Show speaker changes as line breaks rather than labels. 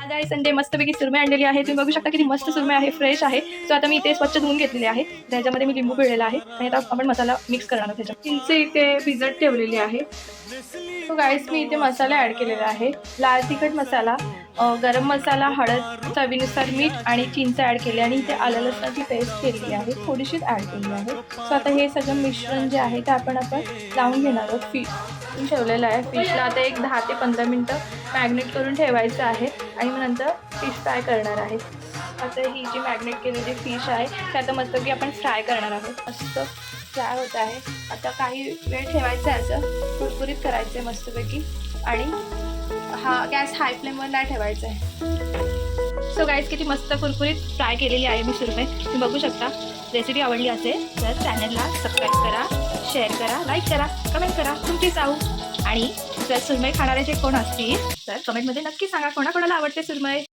आज आहे संडे, मस्तपैकी सुरमई आणलेली आहे. तुम्ही बघू शकता किती मस्त सुरमई आहे, फ्रेश आहे. सो आता मी इथे स्वच्छ धुवून घेतलेले आहे. त्याच्यामध्ये मी लिंबू पिळलेला आहे आणि आता आपण मसाला मिक्स करणार आहोत. त्याच्यात चिंच इथे भिजत ठेवलेली आहे. सो गाईस, मी इथे मसाला ॲड केलेला आहे. लाल तिखट मसाला, गरम मसाला, हळद, चवीनुसार मीठ आणि चिंच ॲड केली आणि इथे आलं लसणाची पेस्ट केलेली आहे, थोडीशीच ॲड केलेली आहे. सो आता हे सगळं मिश्रण जे आहे ते आपण लावून घेणार आहोत. फिश ठेवलेलं आहे. फिशला आता एक 10 ते 15 मिनटं मॅग्नेट करून ठेवायचं आहे आणि मग नंतर फिश फ्राय करणार आहे. आता ही जी मॅग्नेट केलेली फिश आहे ते आता मस्तपैकी आपण फ्राय करणार आहोत. मस्त फ्राय होत आहे. आता काही वेळ ठेवायचं आहे, असं कुरकुरीत करायचं आहे मस्तपैकी आणि हा गॅस हाय फ्लेमवर नाही ठेवायचा आहे. सो गाईज, किती मस्त कुरकुरीत फ्राय केलेली आहे मी सुरमई. तुम्ही बघू शकता. रेसिपी आवडली असेल तर चॅनलला सबस्क्राईब करा, शेअर करा, लाईक करा, कमेंट करा. तुमची चाऊ. आणि जर सुरमई खाणारे जे कोण असतील तर कमेंटमध्ये नक्की सांगा कोणाकोणाला आवडते सुरमई.